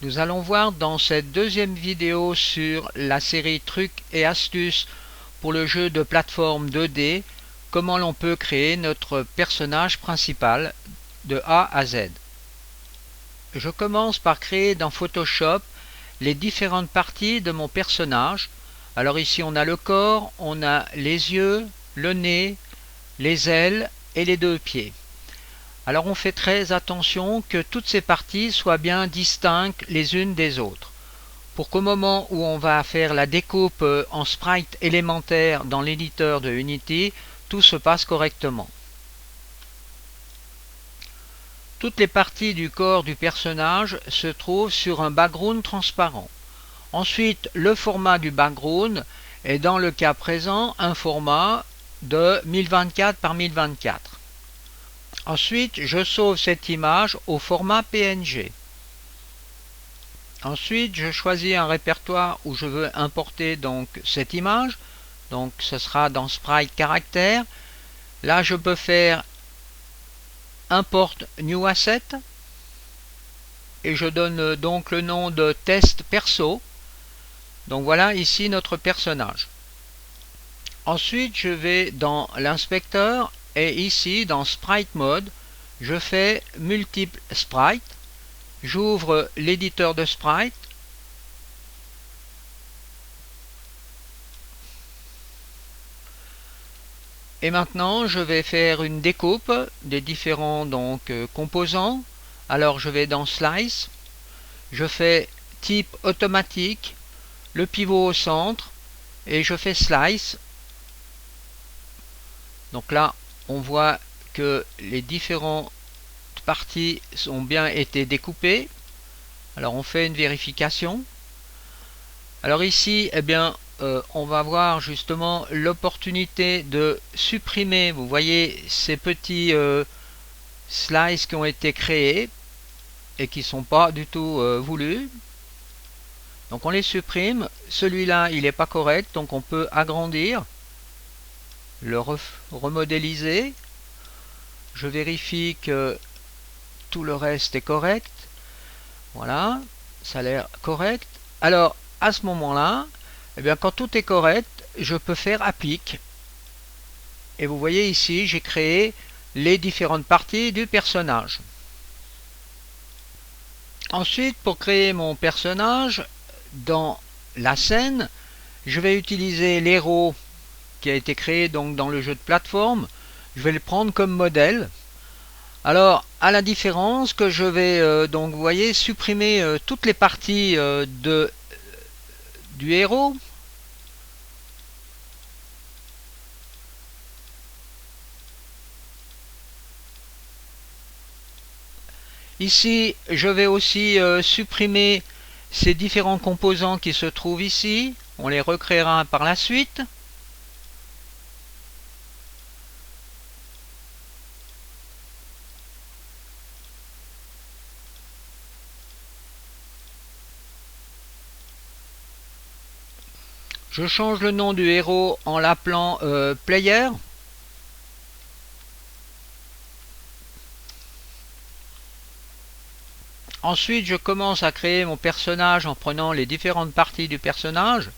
Nous allons voir dans cette deuxième vidéo sur la série Trucs et astuces pour le jeu de plateforme 2D comment l'on peut créer notre personnage principal de A à Z. Je commence par créer dans Photoshop les différentes parties de mon personnage. Alors ici on a le corps, on a les yeux, le nez, les ailes et les deux pieds. Alors on fait très attention que toutes ces parties soient bien distinctes les unes des autres, pour qu'au moment où on va faire la découpe en sprite élémentaire dans l'éditeur de Unity, tout se passe correctement. Toutes les parties du corps du personnage se trouvent sur un background transparent. Ensuite, le format du background est dans le cas présent un format de 1024 par 1024. Ensuite, je sauve cette image au format PNG. Ensuite, je choisis un répertoire où je veux importer donc cette image. Donc, ce sera dans Sprite Caractère. Là, je peux faire Import New Asset. Et je donne donc le nom de test perso. Donc voilà ici notre personnage. Ensuite, je vais dans l'inspecteur et ici dans Sprite Mode, je fais Multiple Sprite. J'ouvre l'éditeur de sprite. Et maintenant, je vais faire une découpe des différents composants. Alors, je vais dans Slice. Je fais type automatique, le pivot au centre et je fais Slice. Donc là, on voit que les différentes parties ont bien été découpées. Alors on fait une vérification. Alors ici, eh bien, on va voir justement l'opportunité de supprimer, vous voyez, ces petits slices qui ont été créés et qui ne sont pas du tout voulus. Donc on les supprime. Celui-là, il n'est pas correct, donc on peut agrandir, le remodéliser. Je vérifie que tout le reste est correct. Voilà, ça a l'air correct. Alors, à ce moment-là, eh bien, quand tout est correct, je peux faire Applique. Et vous voyez ici, j'ai créé les différentes parties du personnage. Ensuite, pour créer mon personnage, dans la scène, je vais utiliser l'héros qui a été créé donc dans le jeu de plateforme. Je vais le prendre comme modèle. Alors, à la différence que je vais donc, vous voyez, supprimer toutes les parties du héros. Ici, je vais aussi supprimer ces différents composants qui se trouvent ici. On les recréera par la suite. Je change le nom du héros en l'appelant Player. Ensuite, je commence à créer mon personnage en prenant les différentes parties du personnage.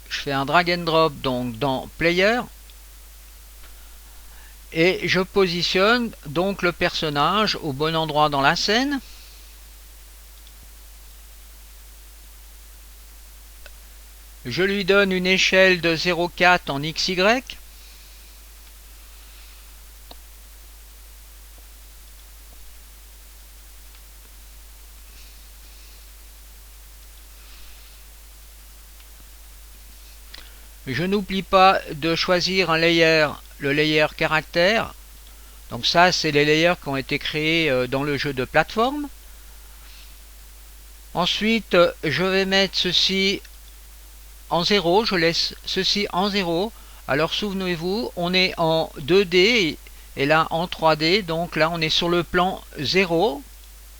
Je fais un drag and drop donc dans Player. Et je positionne donc le personnage au bon endroit dans la scène. Je lui donne une échelle de 0,4 en XY. Je n'oublie pas de choisir un layer, le layer caractère. Donc ça, c'est les layers qui ont été créés dans le jeu de plateforme. Ensuite, je vais mettre ceci en 0. Je laisse ceci en 0. Alors souvenez-vous, on est en 2D et là en 3D. Donc là, on est sur le plan 0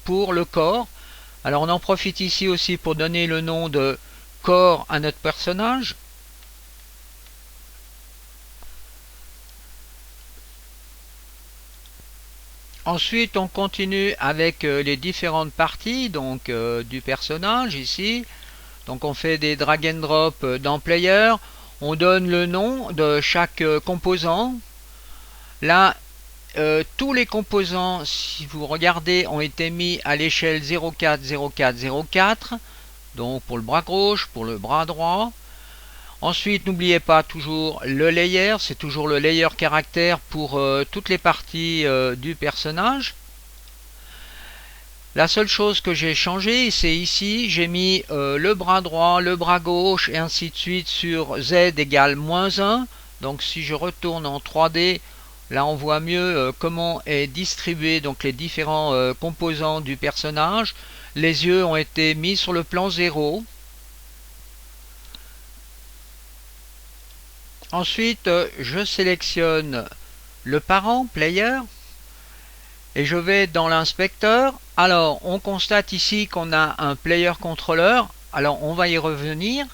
pour le corps. Alors on en profite ici aussi pour donner le nom de corps à notre personnage. Ensuite, on continue avec les différentes parties donc du personnage ici. Donc on fait des drag and drop dans Player. On donne le nom de chaque composant. Là, tous les composants, si vous regardez, ont été mis à l'échelle 04, 04, 04. Donc pour le bras gauche, pour le bras droit. Ensuite, n'oubliez pas toujours le layer, c'est toujours le layer caractère pour toutes les parties du personnage. La seule chose que j'ai changé, c'est ici, j'ai mis le bras droit, le bras gauche et ainsi de suite sur Z égale -1. Donc si je retourne en 3D, là on voit mieux comment est distribué donc les différents composants du personnage. Les yeux ont été mis sur le plan 0. Ensuite, je sélectionne le parent, player, et je vais dans l'inspecteur. Alors, on constate ici qu'on a un player controller. Alors, on va y revenir.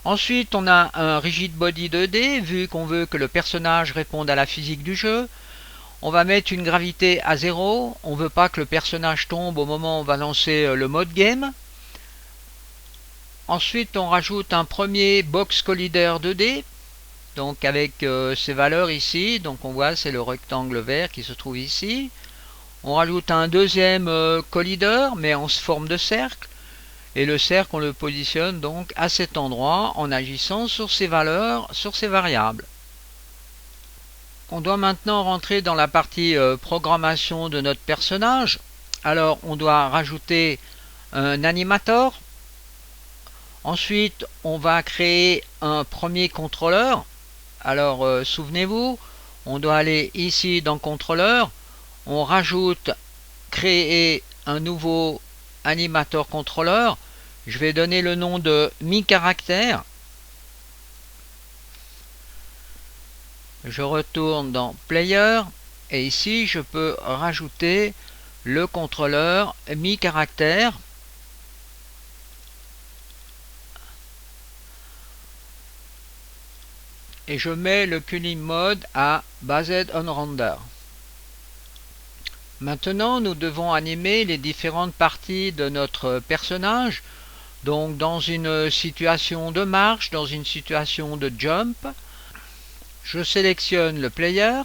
Ensuite, on a un rigid body 2D, vu qu'on veut que le personnage réponde à la physique du jeu. On va mettre une gravité à 0. On ne veut pas que le personnage tombe au moment où on va lancer le mode game. Ensuite, on rajoute un premier box collider 2D. Donc avec ces valeurs ici, donc on voit c'est le rectangle vert qui se trouve ici. On rajoute un deuxième collider mais en forme de cercle. Et le cercle on le positionne donc à cet endroit en agissant sur ces valeurs, sur ces variables. On doit maintenant rentrer dans la partie programmation de notre personnage. Alors on doit rajouter un animator. Ensuite on va créer un premier contrôleur. Alors souvenez-vous, on doit aller ici dans contrôleur, on rajoute créer un nouveau animateur contrôleur. Je vais donner le nom de mi-caractère. Je retourne dans player et ici je peux rajouter le contrôleur mi-caractère. Et je mets le culling mode à based on render. Maintenant, nous devons animer les différentes parties de notre personnage. Donc, dans une situation de marche, dans une situation de jump, je sélectionne le player,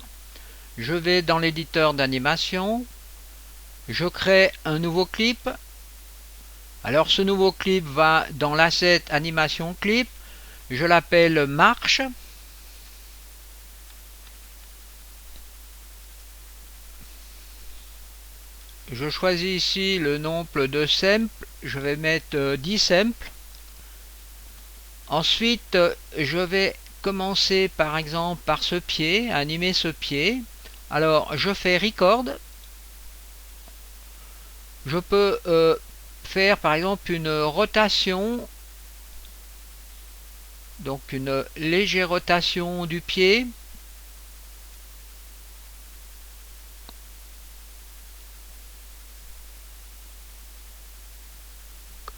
je vais dans l'éditeur d'animation, je crée un nouveau clip. Alors, ce nouveau clip va dans l'asset animation clip, je l'appelle marche. Je choisis ici le nombre de samples, je vais mettre 10 samples. Ensuite, je vais commencer par exemple par ce pied, animer ce pied. Alors, je fais record. Je peux faire par exemple une rotation, donc une légère rotation du pied.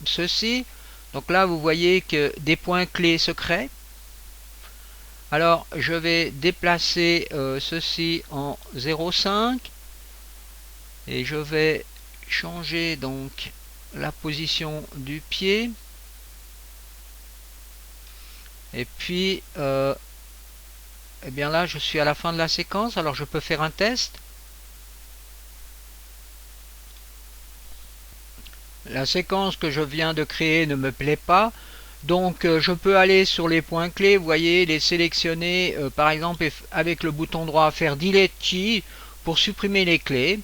Ceci. Donc là vous voyez que des points clés se créent. Alors je vais déplacer ceci en 0,5 et je vais changer donc la position du pied et puis et bien là je suis à la fin de la séquence. Alors je peux faire un test. La séquence que je viens de créer ne me plaît pas, donc je peux aller sur les points clés, vous voyez, les sélectionner, par exemple avec le bouton droit faire Delete Key pour supprimer les clés.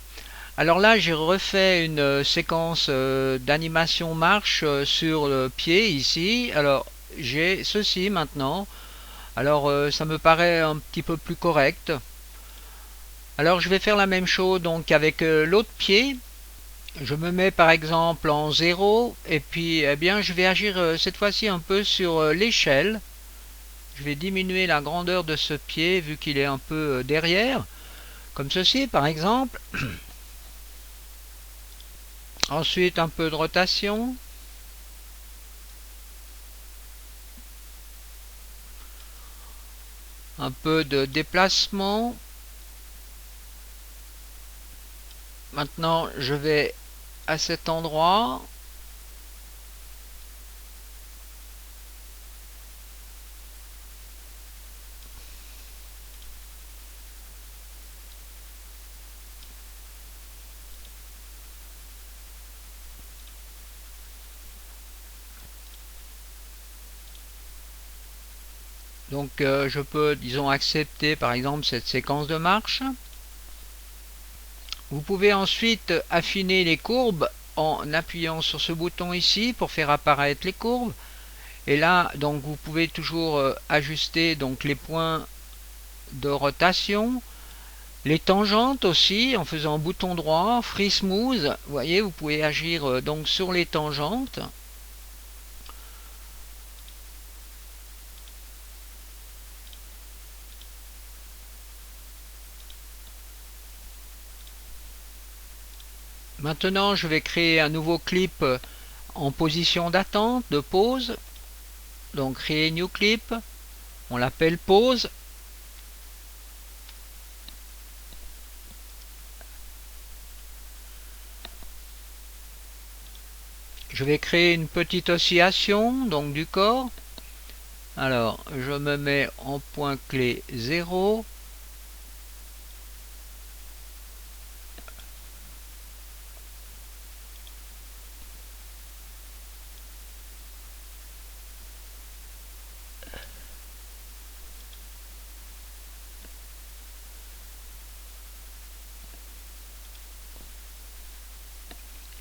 Alors là j'ai refait une séquence d'animation marche sur le pied ici. Alors j'ai ceci maintenant. Alors ça me paraît un petit peu plus correct. Alors je vais faire la même chose donc avec l'autre pied. Je me mets par exemple en 0 et puis eh bien je vais agir cette fois-ci un peu sur l'échelle. Je vais diminuer la grandeur de ce pied vu qu'il est un peu derrière, comme ceci par exemple. Ensuite un peu de rotation. Un peu de déplacement. Maintenant, je vais à cet endroit. Donc je peux, disons, accepter par exemple cette séquence de marche. Vous pouvez ensuite affiner les courbes en appuyant sur ce bouton ici pour faire apparaître les courbes. Et là, donc vous pouvez toujours ajuster donc les points de rotation, les tangentes aussi en faisant bouton droit, Free Smooth. Vous voyez, vous pouvez agir donc sur les tangentes. Maintenant, je vais créer un nouveau clip en position d'attente, de pause. Donc créer new clip, on l'appelle pause. Je vais créer une petite oscillation donc du corps. Alors je me mets en point clé 0.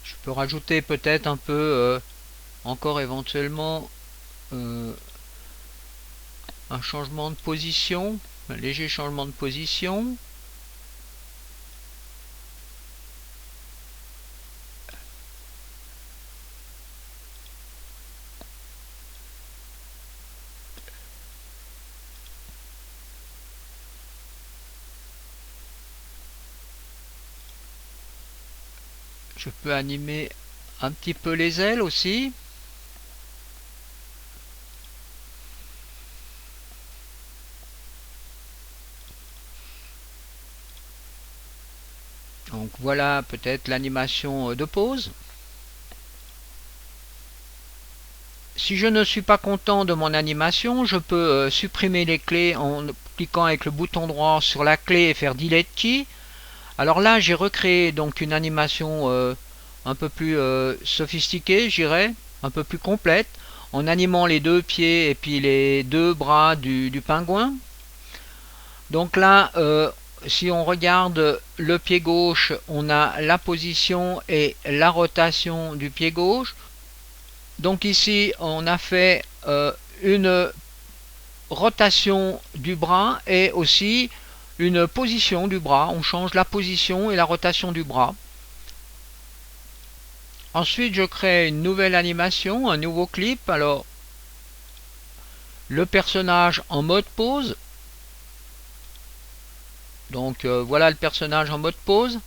Je peux rajouter peut-être un peu encore éventuellement un changement de position, un léger changement de position. Je peux animer un petit peu les ailes aussi. Donc voilà peut-être l'animation de pause. Si je ne suis pas content de mon animation, je peux supprimer les clés en cliquant avec le bouton droit sur la clé et faire Delete Key. Alors là, j'ai recréé donc une animation un peu plus sophistiquée, je dirais, un peu plus complète, en animant les deux pieds et puis les deux bras du pingouin. Donc là, si on regarde le pied gauche, on a la position et la rotation du pied gauche. Donc ici, on a fait une rotation du bras et aussi une position du bras. On change la position et la rotation du bras. Ensuite, je crée une nouvelle animation, un nouveau clip. Alors, le personnage en mode pause. Donc voilà le personnage en mode pause.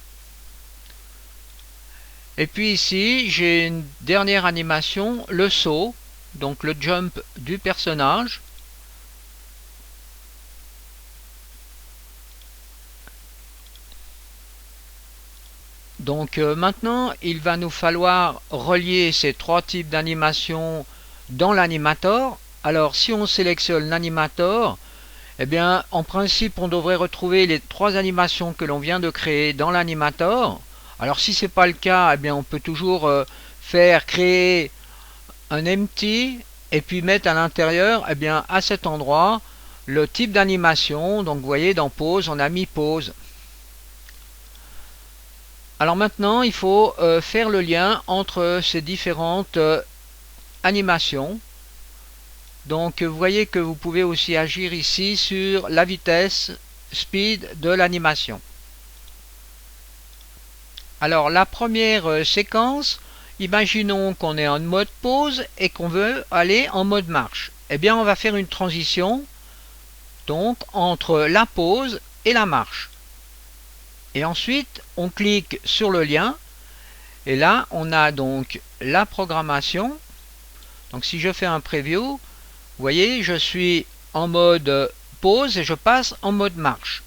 Et puis ici, j'ai une dernière animation, le saut, donc le jump du personnage. Donc maintenant, il va nous falloir relier ces trois types d'animations dans l'animator. Alors si on sélectionne l'animator, eh bien en principe on devrait retrouver les trois animations que l'on vient de créer dans l'animator. Alors si ce n'est pas le cas, eh bien on peut toujours créer un empty et puis mettre à l'intérieur, eh bien à cet endroit, le type d'animation. Donc vous voyez dans pause, on a mis pause. Alors maintenant, il faut faire le lien entre ces différentes animations. Donc vous voyez que vous pouvez aussi agir ici sur la vitesse, speed de l'animation. Alors la première séquence, imaginons qu'on est en mode pause et qu'on veut aller en mode marche. Eh bien on va faire une transition donc entre la pause et la marche. Et ensuite on clique sur le lien et là on a donc la programmation. Donc si je fais un preview, vous voyez je suis en mode pause et je passe en mode marche.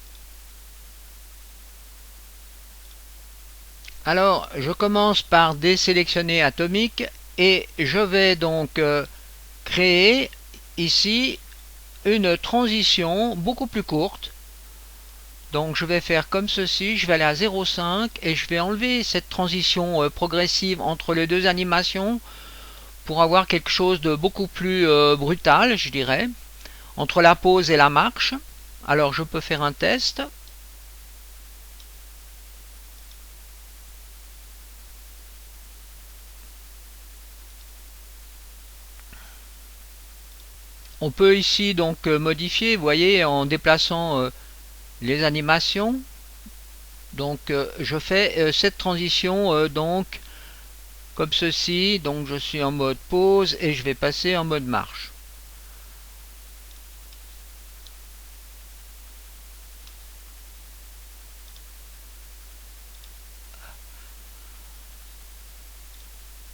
Alors je commence par désélectionner Atomic et je vais donc créer ici une transition beaucoup plus courte. Donc je vais faire comme ceci, je vais aller à 0,5 et je vais enlever cette transition progressive entre les deux animations pour avoir quelque chose de beaucoup plus brutal, je dirais, entre la pause et la marche. Alors je peux faire un test. On peut ici donc modifier, vous voyez, en déplaçant les animations. Donc je fais cette transition donc comme ceci, donc je suis en mode pause et je vais passer en mode marche.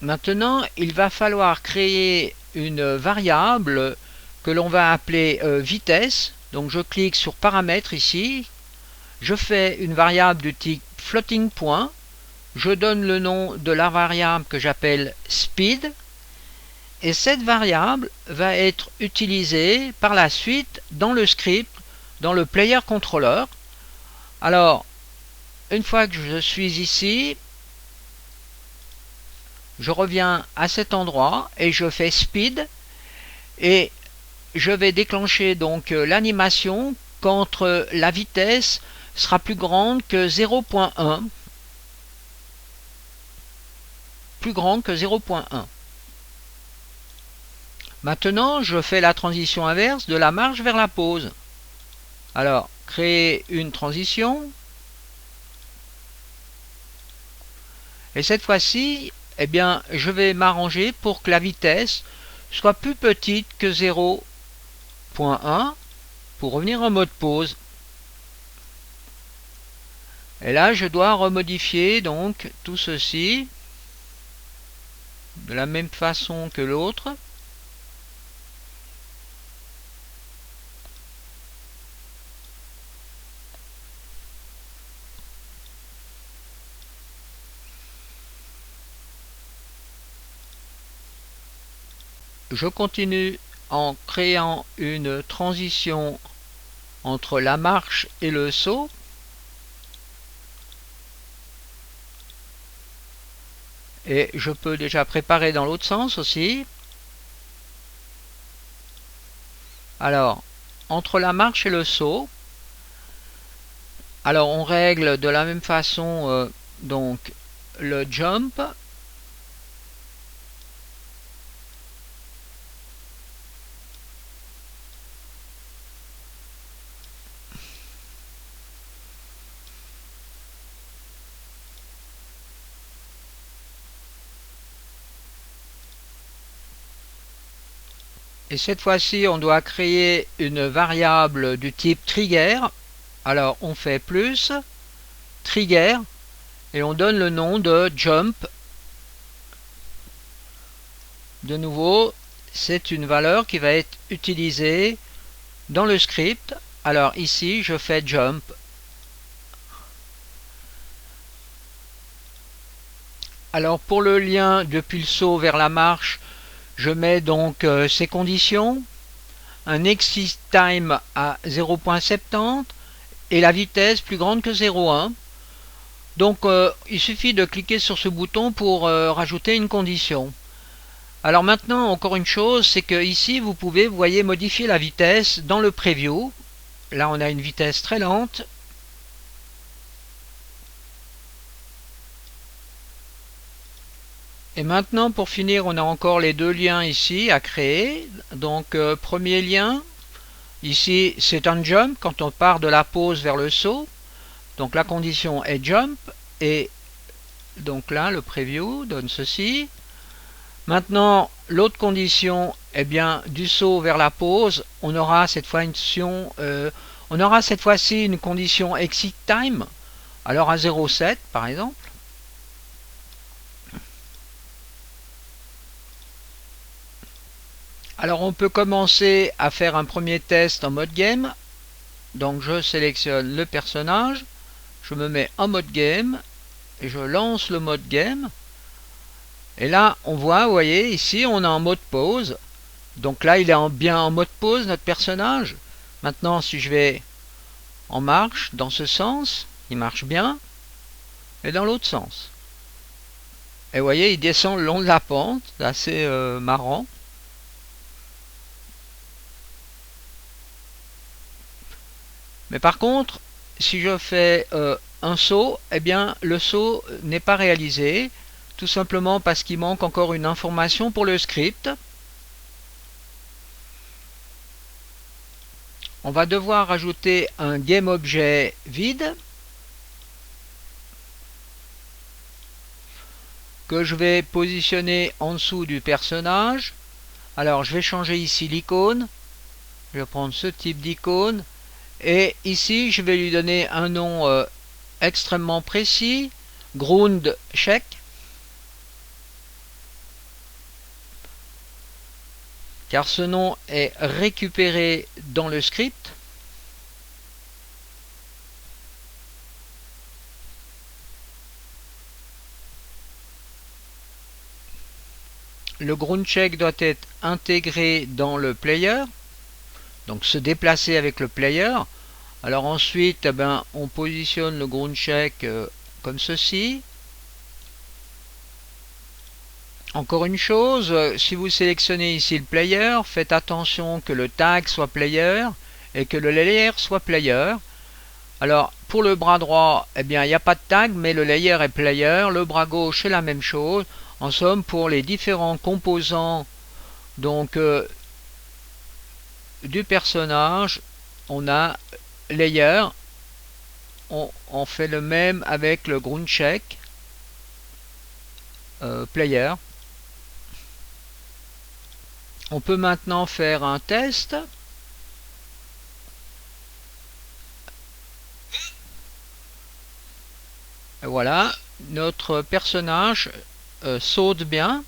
Maintenant, il va falloir créer une variable que l'on va appeler vitesse. Donc je clique sur paramètres ici, je fais une variable du type floating point, je donne le nom de la variable que j'appelle speed, et cette variable va être utilisée par la suite dans le script, dans le player controller. Alors, une fois que je suis ici, je reviens à cet endroit et je fais speed et je vais déclencher donc l'animation quand la vitesse sera plus grande que 0.1. Plus grande que 0.1. Maintenant, je fais la transition inverse de la marche vers la pause. Alors, créer une transition. Et cette fois-ci, eh bien, je vais m'arranger pour que la vitesse soit plus petite que 0.1 pour revenir en mode pause. Et là, je dois remodifier donc tout ceci de la même façon que l'autre. Je continue en créant une transition entre la marche et le saut. Et je peux déjà préparer dans l'autre sens aussi. Alors, entre la marche et le saut, alors on règle de la même façon donc le jump. Et cette fois-ci, on doit créer une variable du type trigger. Alors, on fait plus, trigger, et on donne le nom de jump. De nouveau, c'est une valeur qui va être utilisée dans le script. Alors ici, je fais jump. Alors pour le lien depuis le saut vers la marche, je mets donc ces conditions. Un exit time à 0.70 et la vitesse plus grande que 0.1. Donc il suffit de cliquer sur ce bouton pour rajouter une condition. Alors maintenant, encore une chose, c'est que ici vous pouvez, vous voyez, modifier la vitesse dans le preview. Là on a une vitesse très lente. Et maintenant, pour finir, on a encore les deux liens ici à créer. Donc premier lien, ici c'est un jump quand on part de la pause vers le saut. Donc la condition est jump et donc là le preview donne ceci. Maintenant l'autre condition, eh bien du saut vers la pause, on aura cette fois-ci une condition exit time. Alors à 0,7 par exemple. Alors on peut commencer à faire un premier test en mode game. Donc je sélectionne le personnage, je me mets en mode game et je lance le mode game. Et là, on voit, vous voyez, ici, on a un mode pause. Donc là, il est bien en mode pause, notre personnage. Maintenant, si je vais en marche, dans ce sens, il marche bien. Et dans l'autre sens. Et vous voyez, il descend le long de la pente. C'est assez marrant. Mais par contre, si je fais un saut, eh bien, le saut n'est pas réalisé. Tout simplement parce qu'il manque encore une information pour le script. On va devoir ajouter un GameObjet vide que je vais positionner en dessous du personnage. Alors je vais changer ici l'icône. Je vais prendre ce type d'icône. Et ici je vais lui donner un nom extrêmement précis. GroundCheck. Car ce nom est récupéré dans le script. Le GroundCheck doit être intégré dans le player, donc se déplacer avec le player. Alors ensuite, eh ben, on positionne le GroundCheck comme ceci. Encore une chose, si vous sélectionnez ici le player, faites attention que le tag soit player et que le layer soit player. Alors pour le bras droit, eh bien il n'y a pas de tag, mais le layer est player. Le bras gauche c'est la même chose. En somme, pour les différents composants donc du personnage, on a layer. On fait le même avec le GroundCheck player. On peut maintenant faire un test. Et voilà, notre personnage saute bien.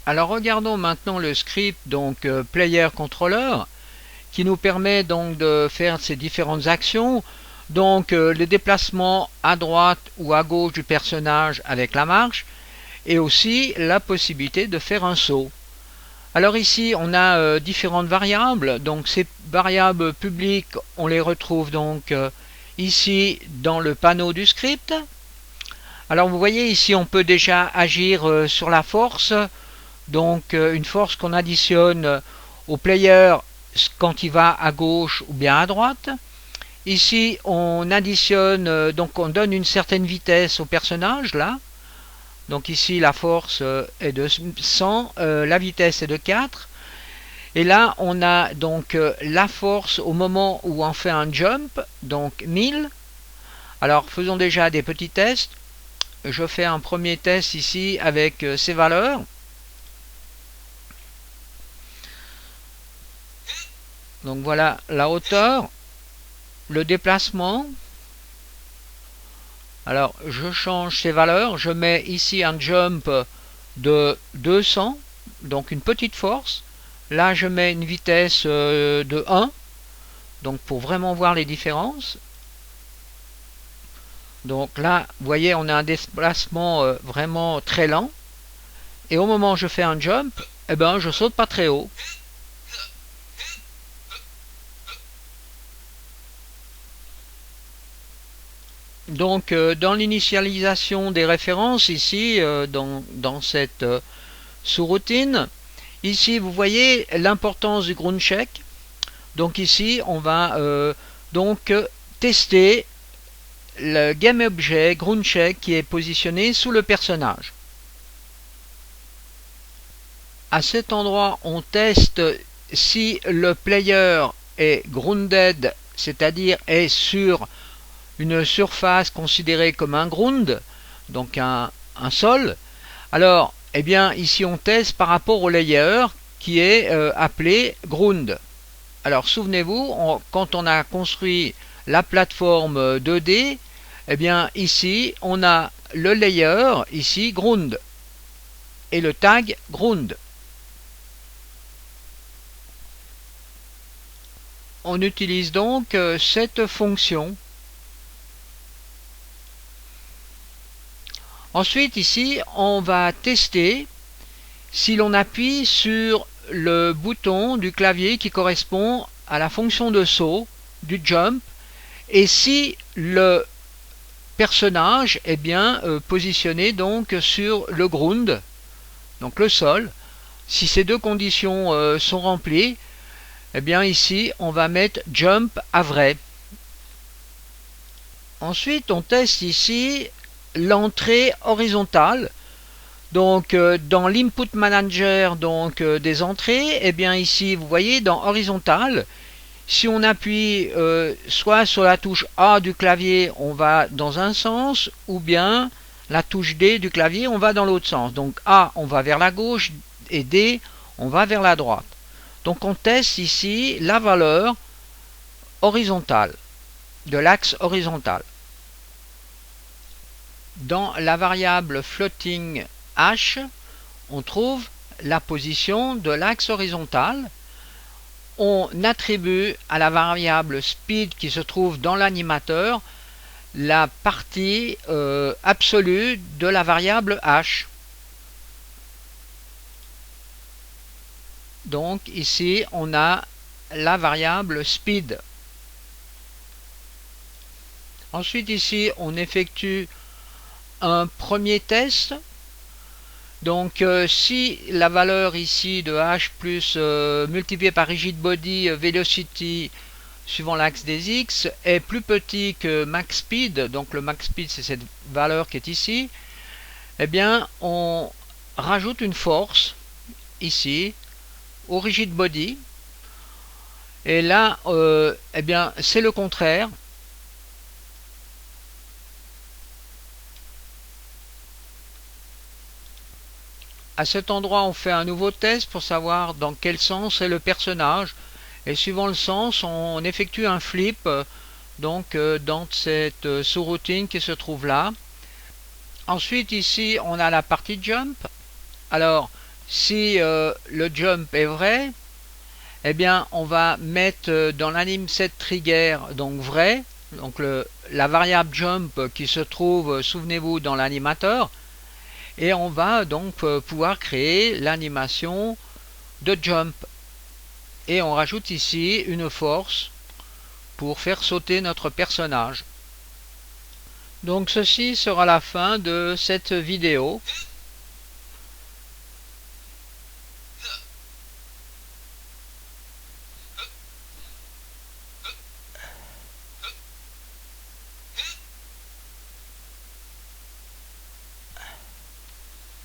Alors regardons maintenant le script donc player controller qui nous permet donc de faire ces différentes actions. Donc le déplacement à droite ou à gauche du personnage avec la marche et aussi la possibilité de faire un saut. Alors ici on a différentes variables. Donc ces variables publiques on les retrouve donc ici dans le panneau du script. Alors vous voyez ici on peut déjà agir sur la force. Donc une force qu'on additionne au player quand il va à gauche ou bien à droite. Ici on additionne, donc on donne une certaine vitesse au personnage là. Donc ici la force est de 100, la vitesse est de 4. Et là on a donc la force au moment où on fait un jump, donc 1000. Alors faisons déjà des petits tests. Je fais un premier test ici avec ces valeurs. Donc voilà la hauteur, le déplacement. Alors je change ces valeurs, je mets ici un jump de 200, donc une petite force. Là je mets une vitesse de 1, donc pour vraiment voir les différences. Donc là, vous voyez, on a un déplacement vraiment très lent. Et au moment où je fais un jump, eh ben, je saute pas très haut. Donc dans l'initialisation des références ici dans cette sous-routine, ici vous voyez l'importance du GroundCheck. Donc ici on va donc tester le GameObjet GroundCheck qui est positionné sous le personnage. À cet endroit on teste si le player est grounded, c'est-à-dire est sur une surface considérée comme un ground, donc un sol. Alors, eh bien, ici on teste par rapport au layer qui est appelé ground. Alors, souvenez-vous, quand on a construit la plateforme 2D, eh bien, ici, on a le layer ici ground et le tag ground. On utilise donc cette fonction. Ensuite ici on va tester si l'on appuie sur le bouton du clavier qui correspond à la fonction de saut du jump et si le personnage est bien positionné donc sur le ground, donc le sol. Si ces deux conditions sont remplies, eh bien ici on va mettre jump à vrai. Ensuite on teste ici l'entrée horizontale. Donc dans l'input manager des entrées, eh bien ici vous voyez dans horizontal, si on appuie soit sur la touche A du clavier, on va dans un sens, ou bien la touche D du clavier, on va dans l'autre sens. Donc A, on va vers la gauche, et D, on va vers la droite. Donc on teste ici la valeur horizontale, de l'axe horizontal. Dans la variable floating h, on trouve la position de l'axe horizontal. On attribue à la variable speed qui se trouve dans l'animateur la partie absolue de la variable h. Donc ici on a la variable speed. Ensuite ici on effectue un premier test. Donc si la valeur ici de h plus multiplié par rigid body velocity suivant l'axe des x est plus petit que max speed, donc le max speed c'est cette valeur qui est ici, eh bien on rajoute une force ici au rigid body et là eh bien c'est le contraire. À cet endroit on fait un nouveau test pour savoir dans quel sens est le personnage et suivant le sens on effectue un flip dans cette sous-routine qui se trouve là. Ensuite ici on a la partie jump. Alors si le jump est vrai, eh bien on va mettre dans l'anim set trigger donc vrai, donc la variable jump qui se trouve, souvenez-vous, dans l'animateur. Et on va donc pouvoir créer l'animation de jump. Et on rajoute ici une force pour faire sauter notre personnage. Donc ceci sera la fin de cette vidéo.